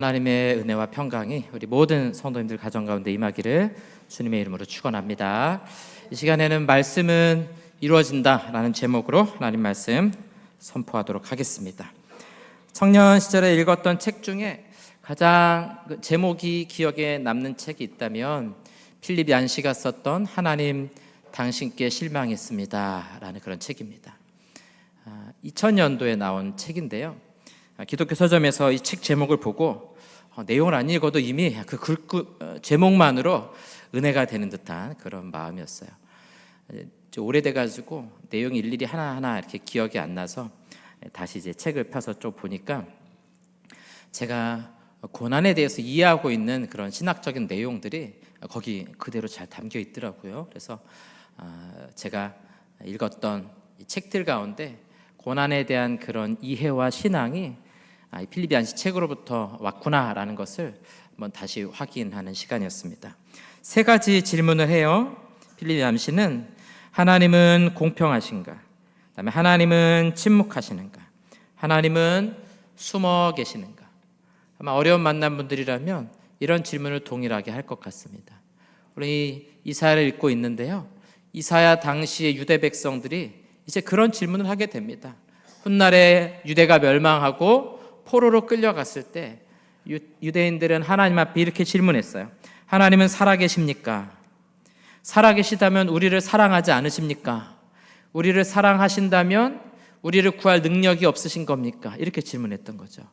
하나님의 은혜와 평강이 우리 모든 성도님들 가정 가운데 임하기를 주님의 이름으로 축원합니다. 이 시간에는 말씀은 이루어진다라는 제목으로 하나님 말씀 선포하도록 하겠습니다. 청년 시절에 읽었던 책 중에 가장 제목이 기억에 남는 책이 있다면 필립 얀시가 썼던 하나님 당신께 실망했습니다 라는 그런 책입니다. 2000년도에 나온 책인데요, 기독교 서점에서 이 책 제목을 보고 내용을 안 읽어도 이미 그 제목만으로 은혜가 되는 듯한 그런 마음이었어요. 오래돼가지고 내용이 일일이 하나하나 이렇게 기억이 안 나서 다시 이제 책을 펴서 좀 보니까 제가 고난에 대해서 이해하고 있는 그런 신학적인 내용들이 거기 그대로 잘 담겨 있더라고요. 그래서 제가 읽었던 이 책들 가운데 고난에 대한 그런 이해와 신앙이 필립 얀시 책으로부터 왔구나라는 것을 한번 다시 확인하는 시간이었습니다. 세 가지 질문을 해요. 필립 얀시는 하나님은 공평하신가? 그다음에 하나님은 침묵하시는가? 하나님은 숨어 계시는가? 아마 어려운 만난 분들이라면 이런 질문을 동일하게 할 것 같습니다. 우리 이사야를 읽고 있는데요, 이사야 당시의 유대 백성들이 이제 그런 질문을 하게 됩니다. 훗날에 유대가 멸망하고 포로로 끌려갔을 때 유대인들은 하나님 앞에 이렇게 질문했어요. 하나님은 살아계십니까? 살아계시다면 우리를 사랑하지 않으십니까? 우리를 사랑하신다면 우리를 구할 능력이 없으신 겁니까? 이렇게 질문했던 거죠.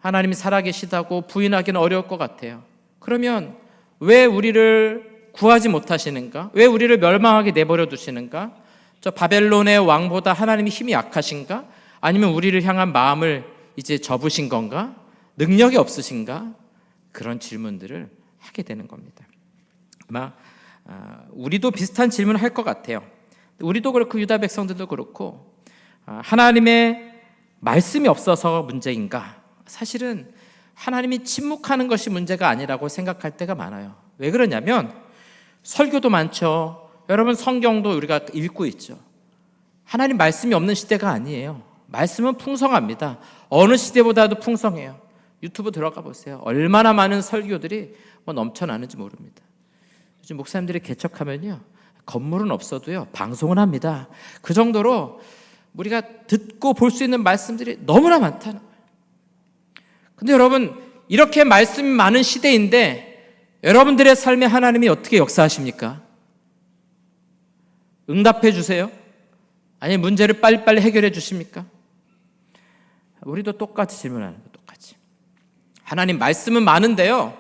하나님이 살아계시다고 부인하기는 어려울 것 같아요. 그러면 왜 우리를 구하지 못하시는가? 왜 우리를 멸망하게 내버려 두시는가? 저 바벨론의 왕보다 하나님이 힘이 약하신가? 아니면 우리를 향한 마음을 이제 접으신 건가? 능력이 없으신가? 그런 질문들을 하게 되는 겁니다. 아마 우리도 비슷한 질문을 할 것 같아요. 우리도 그렇고 유다 백성들도 그렇고 하나님의 말씀이 없어서 문제인가? 사실은 하나님이 침묵하는 것이 문제가 아니라고 생각할 때가 많아요. 왜 그러냐면 설교도 많죠. 여러분 성경도 우리가 읽고 있죠. 하나님 말씀이 없는 시대가 아니에요. 말씀은 풍성합니다. 어느 시대보다도 풍성해요. 유튜브 들어가 보세요. 얼마나 많은 설교들이 넘쳐나는지 모릅니다. 요즘 목사님들이 개척하면요, 건물은 없어도요 방송을 합니다. 그 정도로 우리가 듣고 볼 수 있는 말씀들이 너무나 많다는 거예요. 근데 여러분, 이렇게 말씀이 많은 시대인데 여러분들의 삶에 하나님이 어떻게 역사하십니까? 응답해 주세요? 아니면 문제를 빨리빨리 해결해 주십니까? 우리도 똑같이 질문하는 거예요. 똑같이. 하나님 말씀은 많은데요,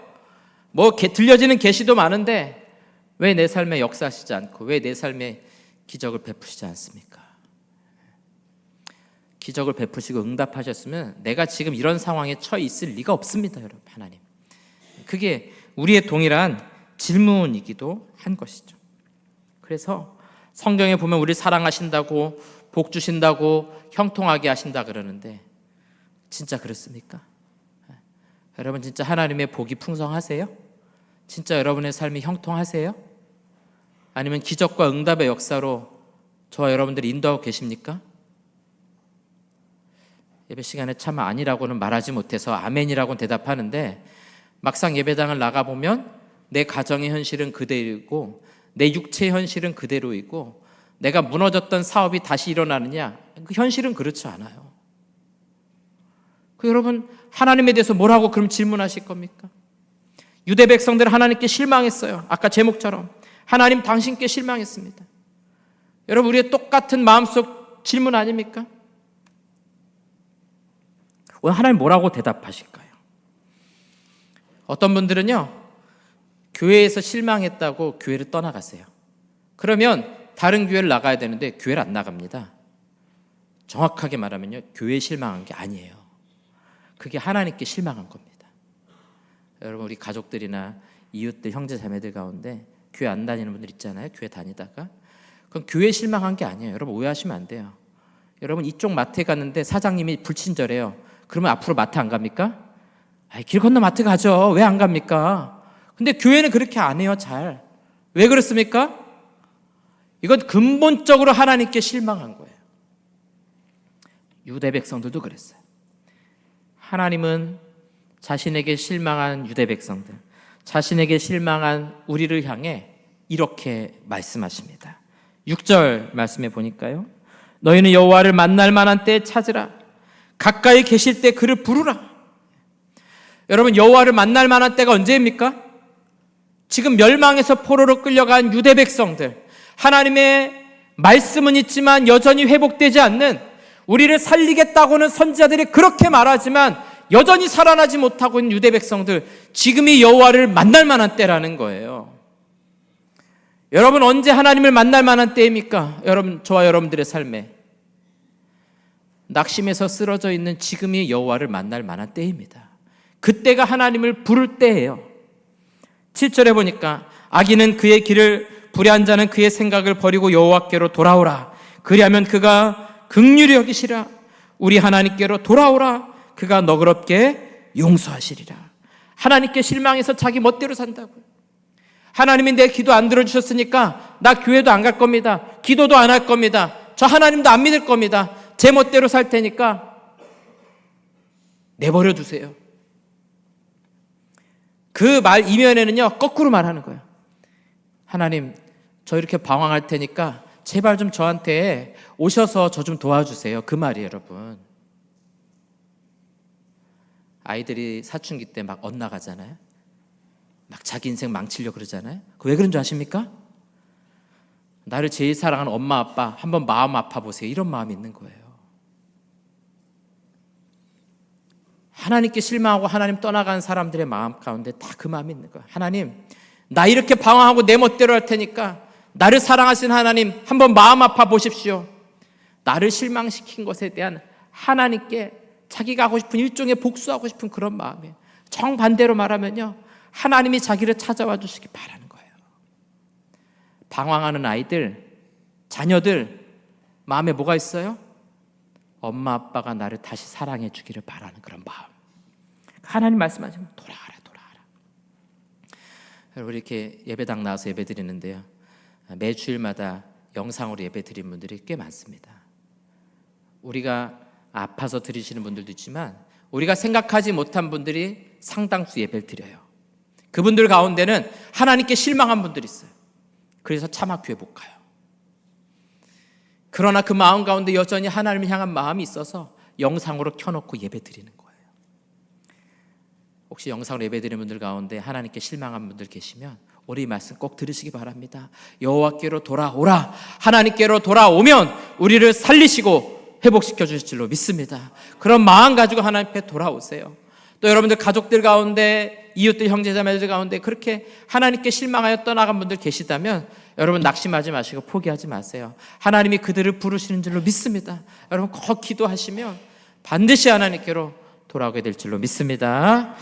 들려지는 계시도 많은데 왜 내 삶에 역사하시지 않고 왜 내 삶에 기적을 베푸시지 않습니까? 기적을 베푸시고 응답하셨으면 내가 지금 이런 상황에 처해 있을 리가 없습니다. 여러분, 하나님. 그게 우리의 동일한 질문이기도 한 것이죠. 그래서 성경에 보면 우리 사랑하신다고, 복 주신다고, 형통하게 하신다 그러는데 진짜 그렇습니까? 여러분 진짜 하나님의 복이 풍성하세요? 진짜 여러분의 삶이 형통하세요? 아니면 기적과 응답의 역사로 저와 여러분들이 인도하고 계십니까? 예배 시간에 참 아니라고는 말하지 못해서 아멘이라고는 대답하는데 막상 예배당을 나가보면 내 가정의 현실은 그대로이고 내 육체의 현실은 그대로이고 내가 무너졌던 사업이 다시 일어나느냐? 그 현실은 그렇지 않아요. 여러분, 하나님에 대해서 뭐라고 그럼 질문하실 겁니까? 유대 백성들은 하나님께 실망했어요. 아까 제목처럼 하나님 당신께 실망했습니다. 여러분, 우리의 똑같은 마음속 질문 아닙니까? 오늘 하나님 뭐라고 대답하실까요? 어떤 분들은요, 교회에서 실망했다고 교회를 떠나가세요. 그러면 다른 교회를 나가야 되는데 교회를 안 나갑니다. 정확하게 말하면요, 교회에 실망한 게 아니에요. 그게 하나님께 실망한 겁니다. 여러분, 우리 가족들이나 이웃들, 형제 자매들 가운데 교회 안 다니는 분들 있잖아요. 교회 다니다가 그럼 교회에 실망한 게 아니에요. 여러분 오해하시면 안 돼요. 여러분 이쪽 마트에 갔는데 사장님이 불친절해요. 그러면 앞으로 마트 안 갑니까? 길 건너 마트 가죠. 왜 안 갑니까? 근데 교회는 그렇게 안 해요. 잘. 왜 그렇습니까? 이건 근본적으로 하나님께 실망한 거예요. 유대 백성들도 그랬어요. 하나님은 자신에게 실망한 유대 백성들, 자신에게 실망한 우리를 향해 이렇게 말씀하십니다. 6절 말씀해 보니까요, 너희는 여호와를 만날 만한 때에 찾으라. 가까이 계실 때 그를 부르라. 여러분, 여호와를 만날 만한 때가 언제입니까? 지금 멸망에서 포로로 끌려간 유대 백성들, 하나님의 말씀은 있지만 여전히 회복되지 않는, 우리를 살리겠다고는 선지자들이 그렇게 말하지만 여전히 살아나지 못하고 있는 유대 백성들, 지금이 여호와를 만날 만한 때라는 거예요. 여러분, 언제 하나님을 만날 만한 때입니까? 여러분, 저와 여러분들의 삶에 낙심해서 쓰러져 있는 지금이 여호와를 만날 만한 때입니다. 그때가 하나님을 부를 때예요. 7절에 보니까 악인은 그의 길을, 불의한 자는 그의 생각을 버리고 여호와께로 돌아오라. 그리하면 그가 긍휼히 여기시라. 우리 하나님께로 돌아오라. 그가 너그럽게 용서하시리라. 하나님께 실망해서 자기 멋대로 산다고요. 하나님이 내 기도 안 들어주셨으니까 나 교회도 안 갈 겁니다. 기도도 안 할 겁니다. 저 하나님도 안 믿을 겁니다. 제 멋대로 살 테니까 내버려 두세요. 그 말 이면에는요, 거꾸로 말하는 거예요. 하나님, 저 이렇게 방황할 테니까 제발 좀 저한테 오셔서 저 좀 도와주세요. 그 말이에요, 여러분. 아이들이 사춘기 때 막 엇나가잖아요. 막 자기 인생 망치려고 그러잖아요. 왜 그런 줄 아십니까? 나를 제일 사랑하는 엄마 아빠 한번 마음 아파 보세요. 이런 마음이 있는 거예요. 하나님께 실망하고 하나님 떠나간 사람들의 마음 가운데 다 그 마음이 있는 거예요. 하나님, 나 이렇게 방황하고 내 멋대로 할 테니까 나를 사랑하신 하나님 한번 마음 아파 보십시오. 나를 실망시킨 것에 대한 하나님께 자기가 하고 싶은 일종의 복수하고 싶은 그런 마음이에요. 정반대로 말하면요, 하나님이 자기를 찾아와 주시기 바라는 거예요. 방황하는 아이들, 자녀들 마음에 뭐가 있어요? 엄마 아빠가 나를 다시 사랑해 주기를 바라는 그런 마음. 하나님 말씀하시면 돌아가라, 돌아가라. 여러분, 이렇게 예배당 나와서 예배 드리는데요, 매 주일마다 영상으로 예배 드린 분들이 꽤 많습니다. 우리가 아파서 드리시는 분들도 있지만 우리가 생각하지 못한 분들이 상당수 예배를 드려요. 그분들 가운데는 하나님께 실망한 분들이 있어요. 그래서 차마 교회 못 가요. 그러나 그 마음 가운데 여전히 하나님을 향한 마음이 있어서 영상으로 켜놓고 예배 드리는 거예요. 혹시 영상으로 예배 드리는 분들 가운데 하나님께 실망한 분들 계시면 우리 말씀 꼭 들으시기 바랍니다. 여호와께로 돌아오라. 하나님께로 돌아오면 우리를 살리시고 회복시켜 주실 줄로 믿습니다. 그런 마음 가지고 하나님 앞에 돌아오세요. 또 여러분들 가족들 가운데, 이웃들, 형제자매들 가운데 그렇게 하나님께 실망하여 떠나간 분들 계시다면 여러분 낙심하지 마시고 포기하지 마세요. 하나님이 그들을 부르시는 줄로 믿습니다. 여러분 꼭 기도하시면 반드시 하나님께로 돌아오게 될 줄로 믿습니다.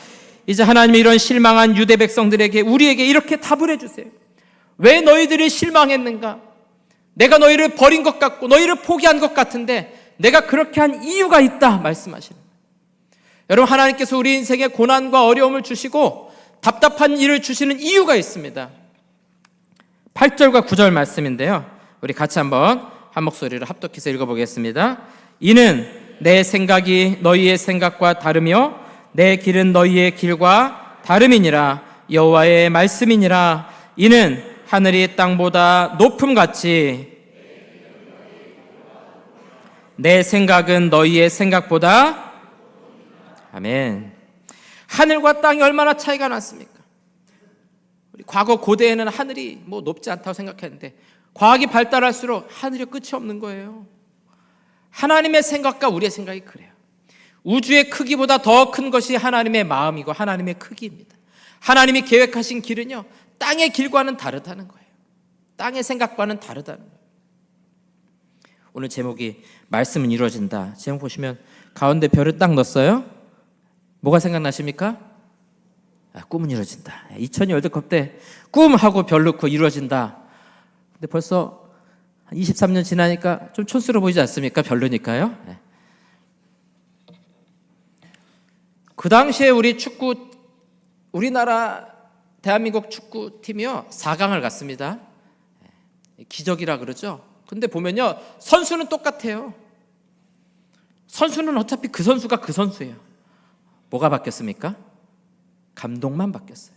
이제 하나님이 이런 실망한 유대 백성들에게, 우리에게 이렇게 답을 해주세요. 왜 너희들이 실망했는가? 내가 너희를 버린 것 같고 너희를 포기한 것 같은데 내가 그렇게 한 이유가 있다 말씀하시는 거예요. 여러분, 하나님께서 우리 인생에 고난과 어려움을 주시고 답답한 일을 주시는 이유가 있습니다. 8절과 9절 말씀인데요, 우리 같이 한번 한 목소리로 합독해서 읽어보겠습니다. 이는 내 생각이 너희의 생각과 다르며 내 길은 너희의 길과 다름이니라. 여호와의 말씀이니라. 이는 하늘이 땅보다 높음같이 내 생각은 너희의 생각보다. 아멘. 하늘과 땅이 얼마나 차이가 났습니까? 우리 과거 고대에는 하늘이 뭐 높지 않다고 생각했는데 과학이 발달할수록 하늘이 끝이 없는 거예요. 하나님의 생각과 우리의 생각이 그래요. 우주의 크기보다 더 큰 것이 하나님의 마음이고 하나님의 크기입니다. 하나님이 계획하신 길은요, 땅의 길과는 다르다는 거예요. 땅의 생각과는 다르다는 거예요. 오늘 제목이 말씀은 이루어진다. 제목 보시면 가운데 별을 딱 넣었어요. 뭐가 생각나십니까? 꿈은 이루어진다. 2002 월드컵 때 꿈하고 별 넣고 이루어진다. 근데 벌써 23년 지나니까 좀 촌스러워 보이지 않습니까? 별로니까요. 그 당시에 우리나라 대한민국 축구팀이요 4강을 갔습니다. 기적이라 그러죠. 근데 보면요, 선수는 똑같아요. 선수는 어차피 그 선수가 그 선수예요. 뭐가 바뀌었습니까? 감독만 바뀌었어요.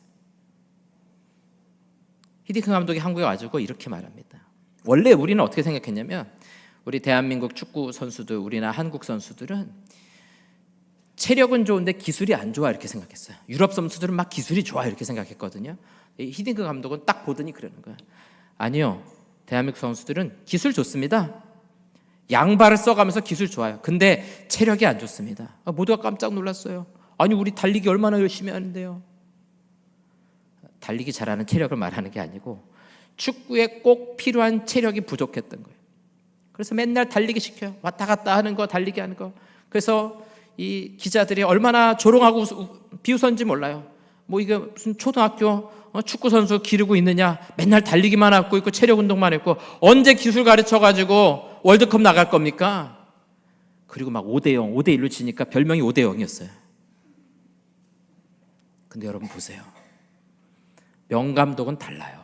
히딩크 감독이 한국에 와가지고 이렇게 말합니다. 원래 우리는 어떻게 생각했냐면 우리 대한민국 축구 선수들, 우리나 한국 선수들은 체력은 좋은데 기술이 안 좋아 이렇게 생각했어요. 유럽 선수들은 막 기술이 좋아 이렇게 생각했거든요. 히딩크 감독은 딱 보더니 그러는 거예요. 아니요, 대한민국 선수들은 기술 좋습니다. 양발을 써가면서 기술 좋아요. 근데 체력이 안 좋습니다. 모두가 깜짝 놀랐어요. 아니 우리 달리기 얼마나 열심히 하는데요. 달리기 잘하는 체력을 말하는 게 아니고 축구에 꼭 필요한 체력이 부족했던 거예요. 그래서 맨날 달리기 시켜요. 왔다 갔다 하는 거, 달리기 하는 거. 그래서 이 기자들이 얼마나 조롱하고 비웃었는지 몰라요. 뭐 이게 무슨 초등학교 축구 선수 기르고 있느냐, 맨날 달리기만 하고 있고 체력 운동만 했고 언제 기술 가르쳐가지고 월드컵 나갈 겁니까? 그리고 막 5대0, 5대1로 지니까 별명이 5대0이었어요. 근데 여러분 보세요. 명감독은 달라요.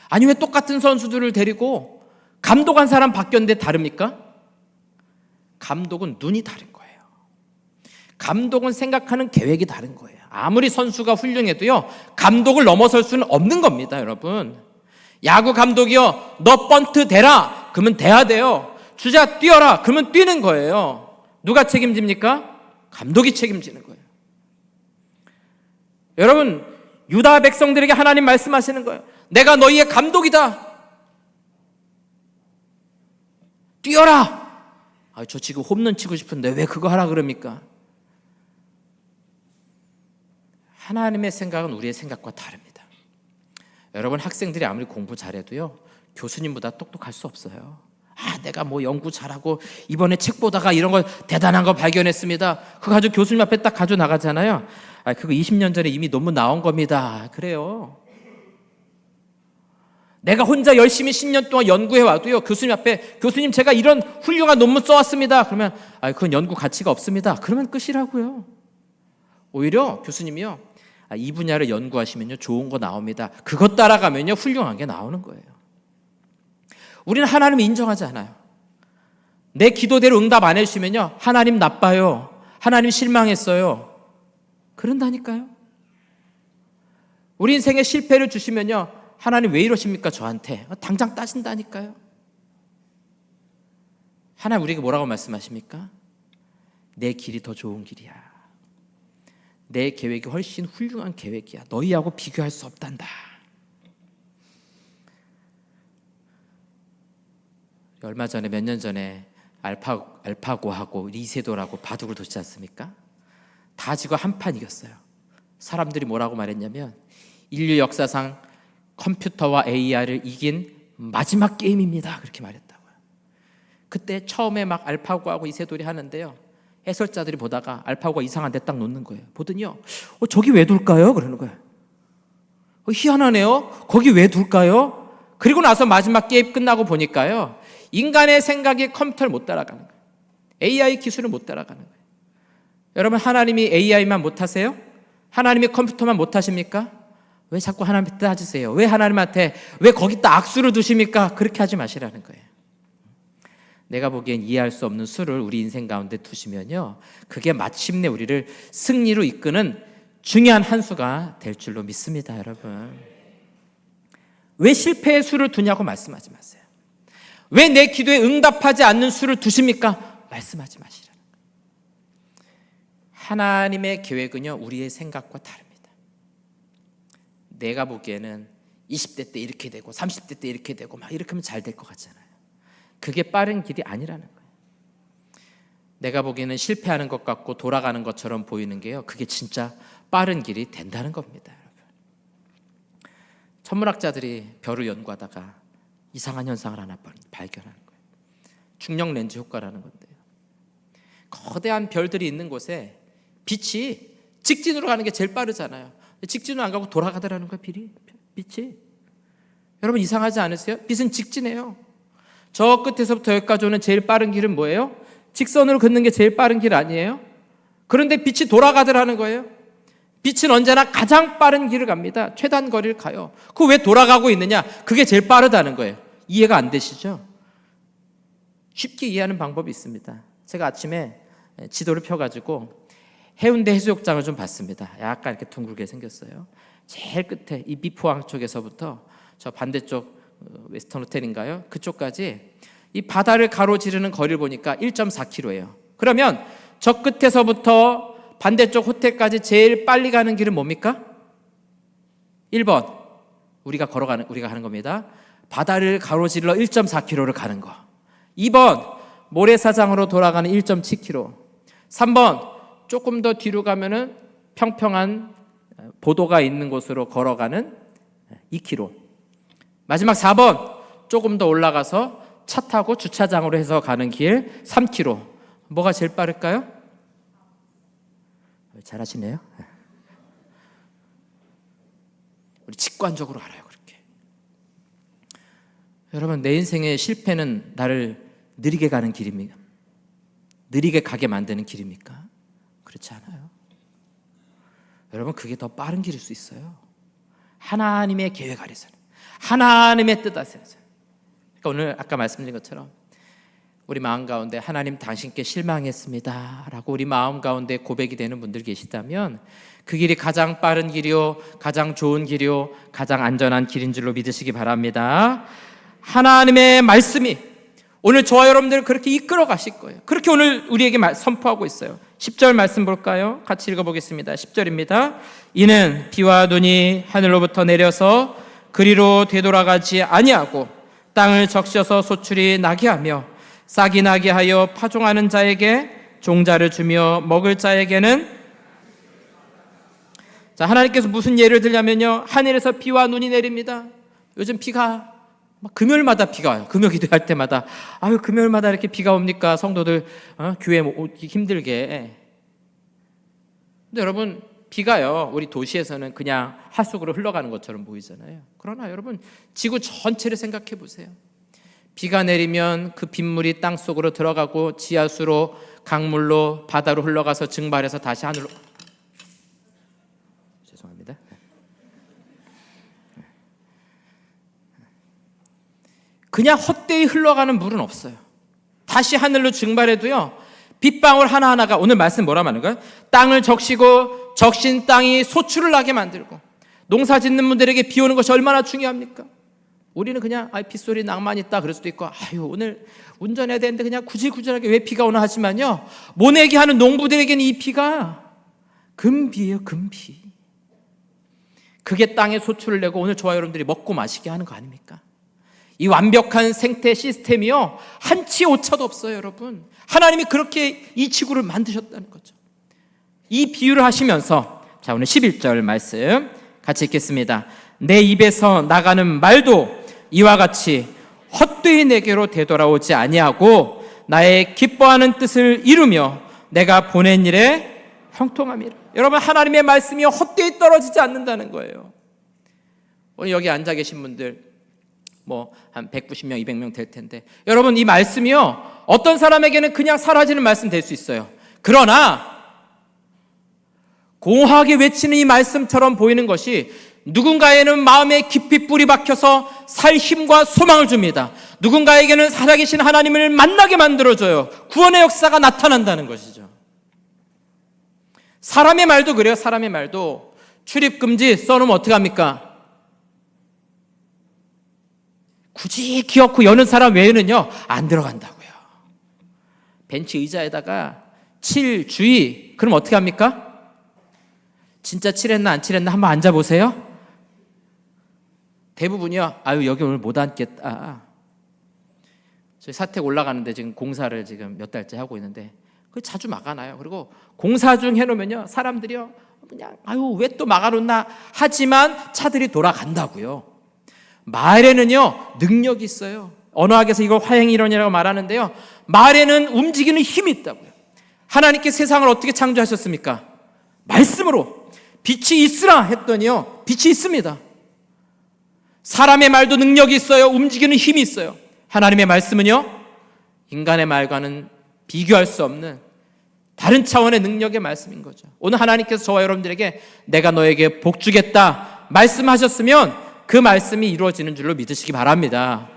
아니 왜 똑같은 선수들을 데리고 감독한 사람 바뀌었는데 다릅니까? 감독은 눈이 다른 거예요. 감독은 생각하는 계획이 다른 거예요. 아무리 선수가 훌륭해도요, 감독을 넘어설 수는 없는 겁니다, 여러분. 야구 감독이요, 너 번트 대라 그러면 돼야 돼요. 주자 뛰어라 그러면 뛰는 거예요. 누가 책임집니까? 감독이 책임지는 거예요. 여러분, 유다 백성들에게 하나님 말씀하시는 거예요. 내가 너희의 감독이다. 뛰어라. 저 지금 홈런 치고 싶은데 왜 그거 하라 그럽니까? 하나님의 생각은 우리의 생각과 다릅니다. 여러분, 학생들이 아무리 공부 잘해도요, 교수님보다 똑똑할 수 없어요. 내가 뭐 연구 잘하고 이번에 책 보다가 이런 거 대단한 거 발견했습니다. 그거 가지고 교수님 앞에 딱 가지고 나가잖아요. 그거 20년 전에 이미 논문 나온 겁니다. 그래요. 내가 혼자 열심히 10년 동안 연구해 와도요, 교수님 앞에 교수님 제가 이런 훌륭한 논문 써왔습니다. 그러면 그건 연구 가치가 없습니다. 그러면 끝이라고요. 오히려 교수님이요, 이 분야를 연구하시면요 좋은 거 나옵니다. 그것 따라가면요 훌륭한 게 나오는 거예요. 우리는 하나님을 인정하지 않아요. 내 기도대로 응답 안 해주시면요 하나님 나빠요. 하나님 실망했어요. 그런다니까요. 우리 인생에 실패를 주시면요 하나님 왜 이러십니까 저한테? 당장 따진다니까요. 하나님 우리에게 뭐라고 말씀하십니까? 내 길이 더 좋은 길이야. 내 계획이 훨씬 훌륭한 계획이야. 너희하고 비교할 수 없단다. 얼마 전에 몇 년 전에 알파고하고 리세돌하고 바둑을 뒀지 않습니까? 다 지고 한판 이겼어요. 사람들이 뭐라고 말했냐면 인류 역사상 컴퓨터와 AI를 이긴 마지막 게임입니다. 그렇게 말했다고요. 그때 처음에 막 알파고하고 이세돌이 하는데요, 해설자들이 보다가 알파고가 이상한 데 딱 놓는 거예요. 보더니요, 저기 왜 둘까요? 그러는 거예요. 희한하네요. 거기 왜 둘까요? 그리고 나서 마지막 게임 끝나고 보니까요, 인간의 생각이 컴퓨터를 못 따라가는 거예요. AI 기술을 못 따라가는 거예요. 여러분, 하나님이 AI만 못하세요? 하나님이 컴퓨터만 못하십니까? 왜 자꾸 하나님한테 따지세요? 왜 하나님한테 왜 거기다 악수를 두십니까? 그렇게 하지 마시라는 거예요. 내가 보기엔 이해할 수 없는 수를 우리 인생 가운데 두시면요, 그게 마침내 우리를 승리로 이끄는 중요한 한 수가 될 줄로 믿습니다. 여러분, 왜 실패의 수를 두냐고 말씀하지 마세요. 왜 내 기도에 응답하지 않는 수를 두십니까? 말씀하지 마시라는 거예요. 하나님의 계획은요 우리의 생각과 다릅니다. 내가 보기에는 20대 때 이렇게 되고 30대 때 이렇게 되고 막 이렇게 하면 잘 될 것 같잖아요. 그게 빠른 길이 아니라는 거예요. 내가 보기에는 실패하는 것 같고 돌아가는 것처럼 보이는 게요, 그게 진짜 빠른 길이 된다는 겁니다. 여러분, 천문학자들이 별을 연구하다가 이상한 현상을 하나 발견하는 거예요. 중력 렌즈 효과라는 건데요, 거대한 별들이 있는 곳에 빛이 직진으로 가는 게 제일 빠르잖아요. 직진으로 안 가고 돌아가더라는 거예요. 빛이. 여러분, 이상하지 않으세요? 빛은 직진해요. 저 끝에서부터 여기까지 오는 제일 빠른 길은 뭐예요? 직선으로 걷는 게 제일 빠른 길 아니에요? 그런데 빛이 돌아가더라는 거예요. 빛은 언제나 가장 빠른 길을 갑니다. 최단 거리를 가요. 그거 왜 돌아가고 있느냐? 그게 제일 빠르다는 거예요. 이해가 안 되시죠? 쉽게 이해하는 방법이 있습니다. 제가 아침에 지도를 펴가지고 해운대 해수욕장을 좀 봤습니다. 약간 이렇게 둥글게 생겼어요. 제일 끝에 이 미포항 쪽에서부터 저 반대쪽 웨스턴 호텔인가요? 그쪽까지 이 바다를 가로지르는 거리를 보니까 1.4km예요. 그러면 저 끝에서부터 반대쪽 호텔까지 제일 빨리 가는 길은 뭡니까? 1번 우리가 가는 겁니다. 바다를 가로질러 1.4km를 가는 거. 2번 모래사장으로 돌아가는 1.7km. 3번 조금 더 뒤로 가면은 평평한 보도가 있는 곳으로 걸어가는 2km. 마지막 4번 조금 더 올라가서 차 타고 주차장으로 해서 가는 길 3km. 뭐가 제일 빠를까요? 잘하시네요. 우리 직관적으로 알아요. 그렇게. 여러분, 내 인생의 실패는 나를 느리게 가는 길입니까? 느리게 가게 만드는 길입니까? 그렇지 않아요. 여러분, 그게 더 빠른 길일 수 있어요. 하나님의 계획 아래서는, 하나님의 뜻 아래서는. 그러니까 오늘 아까 말씀드린 것처럼 우리 마음 가운데 하나님 당신께 실망했습니다 라고 우리 마음 가운데 고백이 되는 분들 계시다면 그 길이 가장 빠른 길이요, 가장 좋은 길이요, 가장 안전한 길인 줄로 믿으시기 바랍니다. 하나님의 말씀이 오늘 저와 여러분들을 그렇게 이끌어 가실 거예요. 그렇게 오늘 우리에게 선포하고 있어요. 10절 말씀 볼까요? 같이 읽어보겠습니다. 10절입니다. 이는 비와 눈이 하늘로부터 내려서 그리로 되돌아가지 아니하고 땅을 적셔서 소출이 나게 하며 싹이 나게 하여 파종하는 자에게 종자를 주며 먹을 자에게는. 자, 하나님께서 무슨 예를 들냐면요, 하늘에서 비와 눈이 내립니다. 요즘 비가 금요일마다 비가 와요. 금요 기도할 때마다 금요일마다 이렇게 비가 옵니까? 성도들 교회 오기 힘들게. 근데 여러분, 비가요 우리 도시에서는 그냥 하수구로 흘러가는 것처럼 보이잖아요. 그러나 여러분, 지구 전체를 생각해 보세요. 비가 내리면 그 빗물이 땅속으로 들어가고 지하수로, 강물로, 바다로 흘러가서 증발해서 다시 하늘로. 죄송합니다. 그냥 헛되이 흘러가는 물은 없어요. 다시 하늘로 증발해도요, 빗방울 하나하나가, 오늘 말씀 뭐라 말하는 거예요? 땅을 적시고 적신 땅이 소출을 나게 만들고. 농사 짓는 분들에게 비 오는 것이 얼마나 중요합니까? 우리는 그냥 빗소리 낭만 있다 그럴 수도 있고, 오늘 운전해야 되는데 그냥 구질구질하게 왜 비가 오나 하지만요, 모내기 하는 농부들에게는 이 비가 금비예요. 금비. 그게 땅에 소출을 내고 오늘 저와 여러분들이 먹고 마시게 하는 거 아닙니까? 이 완벽한 생태 시스템이요, 한치 오차도 없어요. 여러분, 하나님이 그렇게 이 지구를 만드셨다는 거죠. 이 비유를 하시면서, 자, 오늘 11절 말씀 같이 읽겠습니다. 내 입에서 나가는 말도 이와 같이 헛되이 내게로 되돌아오지 아니하고 나의 기뻐하는 뜻을 이루며 내가 보낸 일에 형통함이라. 여러분, 하나님의 말씀이 헛되이 떨어지지 않는다는 거예요. 오늘 여기 앉아 계신 분들 한 190명, 200명 될 텐데, 여러분, 이 말씀이요, 어떤 사람에게는 그냥 사라지는 말씀 될 수 있어요. 그러나 공허하게 외치는 이 말씀처럼 보이는 것이 누군가에는 마음에 깊이 뿌리 박혀서 살 힘과 소망을 줍니다. 누군가에게는 살아계신 하나님을 만나게 만들어줘요. 구원의 역사가 나타난다는 것이죠. 사람의 말도 그래요. 사람의 말도 출입금지 써놓으면 어떻게 합니까? 굳이 기어코 여는 사람 외에는요, 안 들어간다고요. 벤치 의자에다가 칠 주의, 그럼 어떻게 합니까? 진짜 칠했나 안 칠했나 한번 앉아보세요. 대부분이요, 여기 오늘 못 앉겠다. 저희 사택 올라가는데 지금 공사를 지금 몇 달째 하고 있는데 그 자주 막아놔요. 그리고 공사 중 해놓으면요, 사람들이요 그냥 왜 또 막아놓나 하지만 차들이 돌아간다고요. 말에는요 능력이 있어요. 언어학에서 이걸 화행이론이라고 말하는데요, 말에는 움직이는 힘이 있다고요. 하나님께 세상을 어떻게 창조하셨습니까? 말씀으로. 빛이 있으라 했더니요, 빛이 있습니다. 사람의 말도 능력이 있어요. 움직이는 힘이 있어요. 하나님의 말씀은요, 인간의 말과는 비교할 수 없는 다른 차원의 능력의 말씀인 거죠. 오늘 하나님께서 저와 여러분들에게 내가 너에게 복 주겠다 말씀하셨으면 그 말씀이 이루어지는 줄로 믿으시기 바랍니다.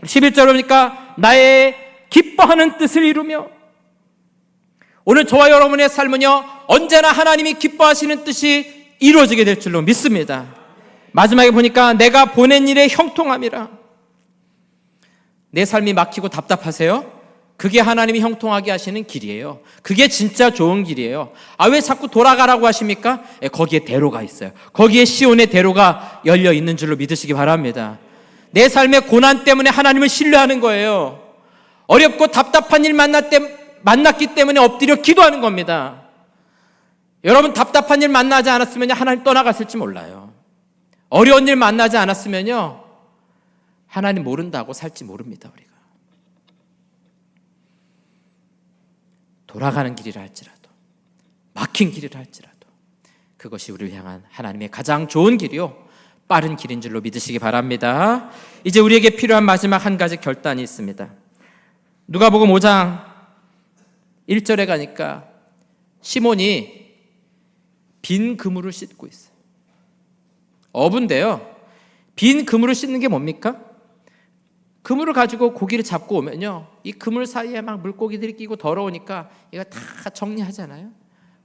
11절 보니까 나의 기뻐하는 뜻을 이루며, 오늘 저와 여러분의 삶은요, 언제나 하나님이 기뻐하시는 뜻이 이루어지게 될 줄로 믿습니다. 마지막에 보니까 내가 보낸 일에 형통함이라. 내 삶이 막히고 답답하세요? 그게 하나님이 형통하게 하시는 길이에요. 그게 진짜 좋은 길이에요. 왜 자꾸 돌아가라고 하십니까? 거기에 대로가 있어요. 거기에 시온의 대로가 열려 있는 줄로 믿으시기 바랍니다. 내 삶의 고난 때문에 하나님을 신뢰하는 거예요. 어렵고 답답한 일 만났기 때문에 엎드려 기도하는 겁니다. 여러분, 답답한 일 만나지 않았으면 하나님 떠나갔을지 몰라요. 어려운 일 만나지 않았으면요, 하나님 모른다고 살지 모릅니다. 우리가 돌아가는 길이라 할지라도, 막힌 길이라 할지라도 그것이 우리를 향한 하나님의 가장 좋은 길이요, 빠른 길인 줄로 믿으시기 바랍니다. 이제 우리에게 필요한 마지막 한 가지 결단이 있습니다. 누가복음 5장 1절에 가니까 시몬이 빈 그물을 씻고 있어요. 어부인데요, 빈 그물을 씻는 게 뭡니까? 그물을 가지고 고기를 잡고 오면요, 이 그물 사이에 막 물고기들이 끼고 더러우니까 이거 다 정리하잖아요.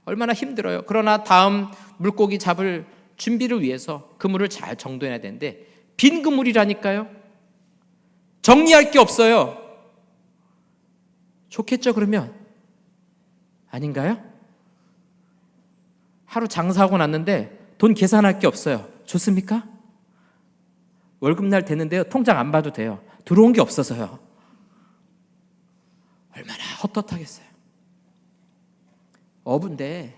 얼마나 힘들어요. 그러나 다음 물고기 잡을 준비를 위해서 그물을 잘 정돈해야 되는데 빈 그물이라니까요. 정리할 게 없어요. 좋겠죠, 그러면? 아닌가요? 하루 장사하고 났는데 돈 계산할 게 없어요. 좋습니까? 월급날 됐는데요, 통장 안 봐도 돼요. 들어온 게 없어서요. 얼마나 헛헛하겠어요. 어부인데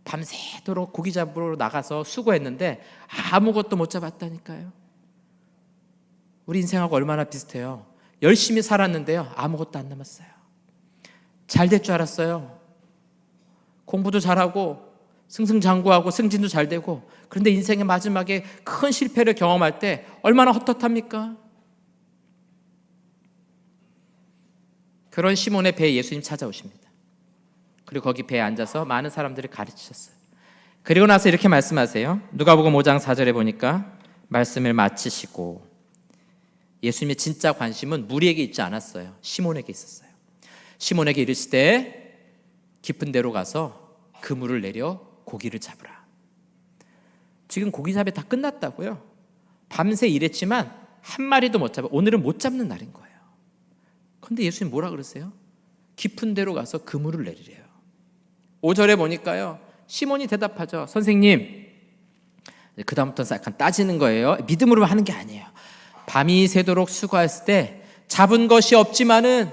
밤새도록 고기 잡으러 나가서 수고했는데 아무것도 못 잡았다니까요. 우리 인생하고 얼마나 비슷해요. 열심히 살았는데요, 아무것도 안 남았어요. 잘 될 줄 알았어요. 공부도 잘하고 승승장구하고 승진도 잘 되고, 그런데 인생의 마지막에 큰 실패를 경험할 때 얼마나 헛헛합니까? 그런 시몬의 배에 예수님 찾아오십니다. 그리고 거기 배에 앉아서 많은 사람들을 가르치셨어요. 그리고 나서 이렇게 말씀하세요. 누가복음 5장 4절에 보니까 말씀을 마치시고, 예수님의 진짜 관심은 무리에게 있지 않았어요. 시몬에게 있었어요. 시몬에게 이르시되 깊은 데로 가서 그물을 내려 고기를 잡으라. 지금 고기 잡이 다 끝났다고요. 밤새 일했지만 한 마리도 못 잡아. 오늘은 못 잡는 날인 거예요. 그런데 예수님 뭐라 그러세요? 깊은 데로 가서 그물을 내리래요. 5절에 보니까요, 시몬이 대답하죠. 선생님, 그 다음부터는 약간 따지는 거예요. 믿음으로 하는 게 아니에요. 밤이 새도록 수고했을 때 잡은 것이 없지만은,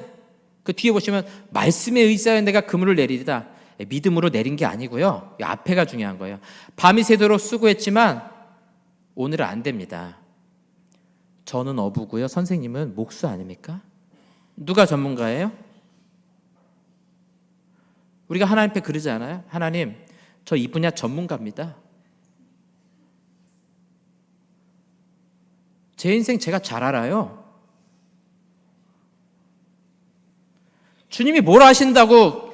그 뒤에 보시면 말씀에 의지하여 내가 그물을 내리리다. 믿음으로 내린 게 아니고요, 이 앞에가 중요한 거예요. 밤이 새도록 수고했지만 오늘은 안 됩니다. 저는 어부고요, 선생님은 목수 아닙니까? 누가 전문가예요? 우리가 하나님 앞에 그러지 않아요? 하나님, 저 이 분야 전문가입니다. 제 인생 제가 잘 알아요. 주님이 뭘 하신다고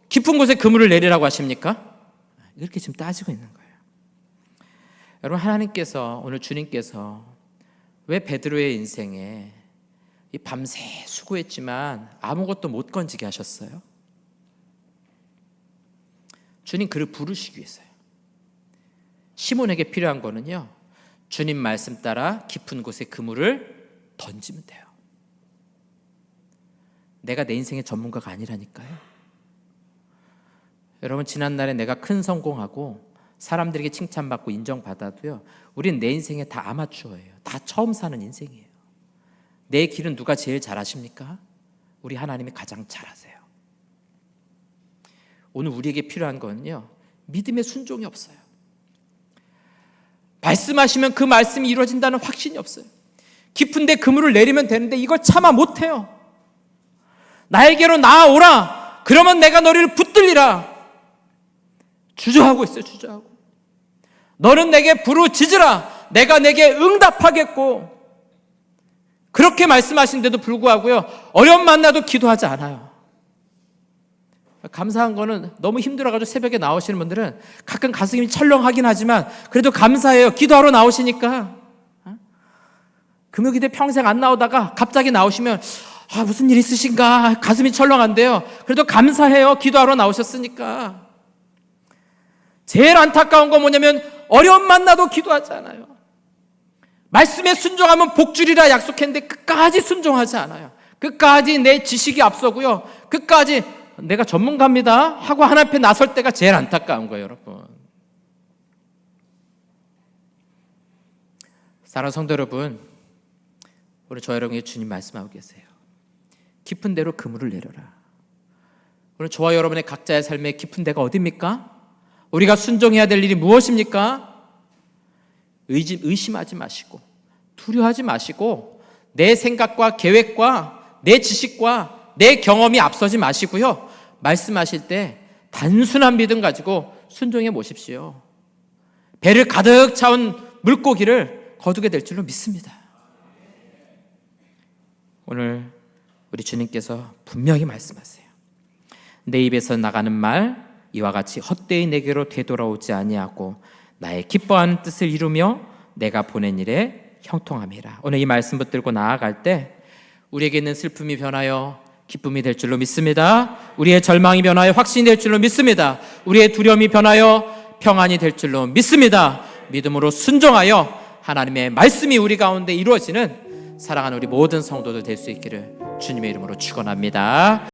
깊은 곳에 그물을 내리라고 하십니까? 이렇게 지금 따지고 있는 거예요. 여러분, 하나님께서, 오늘 주님께서 왜 베드로의 인생에 이 밤새 수고했지만 아무것도 못 건지게 하셨어요? 주님 그를 부르시기 위해서요. 시몬에게 필요한 거는요, 주님 말씀 따라 깊은 곳에 그물을 던지면 돼요. 내가 내 인생의 전문가가 아니라니까요. 여러분, 지난날에 내가 큰 성공하고 사람들에게 칭찬받고 인정받아도요, 우린 내 인생에 다 아마추어예요. 다 처음 사는 인생이에요. 내 길은 누가 제일 잘 아십니까? 우리 하나님이 가장 잘 아세요. 오늘 우리에게 필요한 거는요, 믿음의 순종이 없어요. 말씀하시면 그 말씀이 이루어진다는 확신이 없어요. 깊은데 그물을 내리면 되는데 이걸 차마 못해요. 나에게로 나아오라, 그러면 내가 너를 붙들리라. 주저하고 있어요. 주저하고. 너는 내게 부르짖으라, 내가 내게 응답하겠고. 그렇게 말씀하신데도 불구하고요, 어려움 만나도 기도하지 않아요. 감사한 거는 너무 힘들어가지고 새벽에 나오시는 분들은 가끔 가슴이 철렁하긴 하지만 그래도 감사해요. 기도하러 나오시니까. 금요기대 평생 안 나오다가 갑자기 나오시면 무슨 일 있으신가? 가슴이 철렁한데요. 그래도 감사해요. 기도하러 나오셨으니까. 제일 안타까운 건 뭐냐면 어려움 만나도 기도하지 않아요. 말씀에 순종하면 복주리라 약속했는데 끝까지 순종하지 않아요. 끝까지 내 지식이 앞서고요. 끝까지 내가 전문가입니다 하고 하나님 앞에 나설 때가 제일 안타까운 거예요, 여러분. 사랑하는 성도 여러분, 오늘 저 여러분에게 주님 말씀하고 계세요. 깊은 데로 그물을 내려라. 오늘 저와 여러분의 각자의 삶의 깊은 데가 어디입니까? 우리가 순종해야 될 일이 무엇입니까? 의심하지 마시고 두려워하지 마시고 내 생각과 계획과 내 지식과 내 경험이 앞서지 마시고요. 말씀하실 때 단순한 믿음 가지고 순종해 보십시오. 배를 가득 차온 물고기를 거두게 될 줄로 믿습니다. 오늘 우리 주님께서 분명히 말씀하세요. 내 입에서 나가는 말 이와 같이 헛되이 내게로 되돌아오지 아니하고 나의 기뻐하는 뜻을 이루며 내가 보낸 일에 형통함이라. 오늘 이 말씀 붙들고 나아갈 때 우리에게 있는 슬픔이 변하여 기쁨이 될 줄로 믿습니다. 우리의 절망이 변하여 확신이 될 줄로 믿습니다. 우리의 두려움이 변하여 평안이 될 줄로 믿습니다. 믿음으로 순종하여 하나님의 말씀이 우리 가운데 이루어지는 사랑하는 우리 모든 성도들 될 수 있기를 주님의 이름으로 축원합니다.